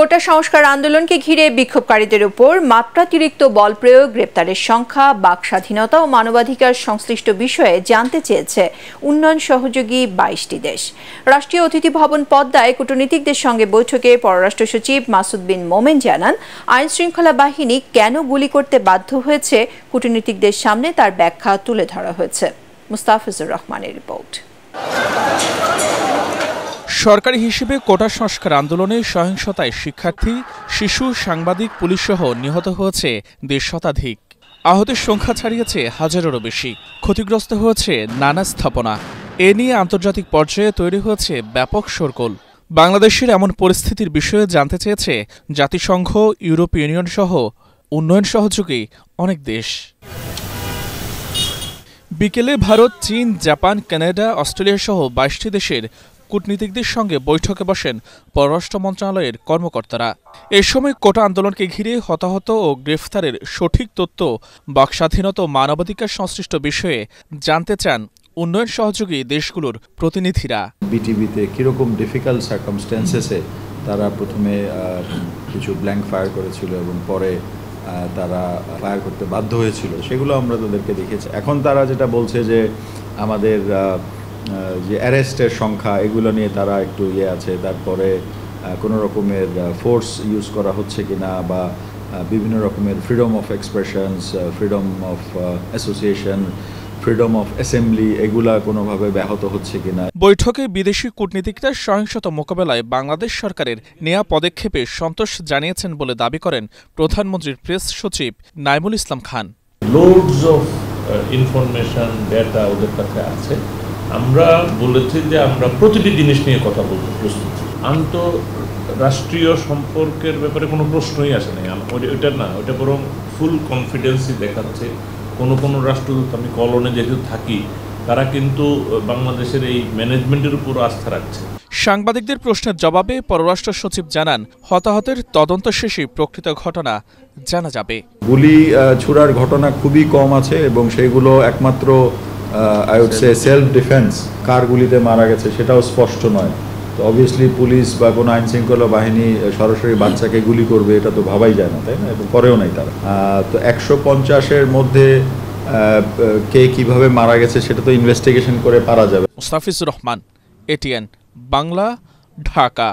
কোটা সংস্কার আন্দোলনকে ঘিরে বিক্ষোভকারীদের উপর মাত্রাতিরিক্ত বল প্রয়োগ, গ্রেপ্তারের সংখ্যা, বাক স্বাধীনতা ও মানবাধিকার সংশ্লিষ্ট বিষয়ে জানতে চেয়েছে উন্নয়ন সহযোগী 22টি দেশ। রাষ্ট্রীয় অতিথি ভবন পদ্মায় কূটনীতিকদের সঙ্গে বৈঠকে পররাষ্ট্র সচিব মাসুদ বিন মোমেন জানান, আইন শৃঙ্খলা বাহিনী কেন গুলি করতে বাধ্য হয়েছে কূটনীতিকদের সামনে তার ব্যাখ্যা তুলে ধরা হয়েছে। মুস্তাফিজুর রহমানের রিপোর্ট। সরকারি হিসেবে কোটা সংস্কার আন্দোলনে সহিংসতায় শিক্ষার্থী, শিশু, সাংবাদিক, পুলিশসহ নিহত হয়েছে 1.5 শতাধিক। আহতের সংখ্যা ছাড়িয়েছে হাজারেরও বেশি। ক্ষতিগ্রস্ত হয়েছে নানা স্থাপনা। এ নিয়ে আন্তর্জাতিক পর্যায়ে তৈরি হয়েছে ব্যাপক শোরগোল। বাংলাদেশের এমন পরিস্থিতির বিষয়ে জানতে চেয়েছে জাতিসংঘ, ইউরোপীয় ইউনিয়ন সহ উন্নয়ন সহযোগী অনেক দেশ। বিকেলে ভারত, চীন, জাপান, কানাডা, অস্ট্রেলিয়া সহ 22টি দেশের কূটনীতিকদের সঙ্গে বৈঠকে বসেন পররাষ্ট্র মন্ত্রণালয়ের কর্মকর্তারা। এ সময় কোটা আন্দোলনকে ঘিরে হতাহত ও গ্রেফতারের সঠিক তথ্য, বাকস্বাধীনতা ও মানবাধিকার সংশ্লিষ্ট বিষয়ে জানতে চান উন্নয়ন সহযোগী দেশগুলোর প্রতিনিধিরা। বিটিভিতে কিরকম ডিফিকাল্ট সার্কামস্ট্যান্সেসে তারা প্রথমে কিছু ব্ল্যাঙ্ক ফায়ার করেছিল এবং পরে তারা ফায়ার করতে বাধ্য হয়েছিল, সেগুলো আমরা তাদেরকে দেখেছি। এখন তারা যেটা বলছে যে আমাদের যে অ্যারেস্টের সংখ্যা, এগুলো নিয়ে তারা একটু আছে, তারপরে কোনো রকমের ফোর্স ইউজ করা হচ্ছে কিনা, বা বিভিন্ন রকমের freedom of expressions, freedom of association, freedom of assembly, এগুলা কোনোভাবে ব্যাহত হচ্ছে কিনা। বৈঠকে বিদেশি কূটনীতিকরা সহিংসতা মোকাবেলায় বাংলাদেশ সরকারের নেয়া পদক্ষেপে সন্তোষ জানিয়েছেন বলে দাবি করেন প্রধানমন্ত্রীর প্রেস সচিব Naimul Islam Khan. Loads of information, data ওদের কাছে আছে। আমরা বলেছি যে আমরা প্রতিটি জিনিস নিয়ে কথা বলতে প্রস্তুত। আন্তঃরাষ্ট্রীয় সম্পর্কের ব্যাপারে কোনো প্রশ্নই আসে নাই। ওইটা না, ওইটা বরং ফুল কনফিডেন্সই দেখাচ্ছে। কোনো রাষ্ট্রদূত, আমি কলনে যেহেতু থাকি, তারা কিন্তু বাংলাদেশের এই ম্যানেজমেন্টের উপর আস্থা রাখছে। সাংবাদিকদের প্রশ্নের জবাবে পররাষ্ট্র সচিব জানান, হতাহতের তদন্ত শেষে প্রকৃত ঘটনা জানা যাবে। গুলি ছোড়ার ঘটনা খুবই কম আছে এবং সেগুলো একমাত্র I would say self defence. কার গুলিতে মারা গেছে সেটাও স্পষ্ট নয়। তো অবভিয়াসলি পুলিশ বা কোনো আইন শৃঙ্খলা বাহিনী সরাসরি বাচ্চাকে গুলি করবে, এটা তো ভাবাই যায় না, তাই না? এবং করেও নাই তারা। তো 150-এর মধ্যে কে কিভাবে মারা গেছে সেটা তো ইনভেস্টিগেশন করে পারা যাবে। মুস্তাফিজুর রহমান, এটিএন বাংলা, ঢাকা।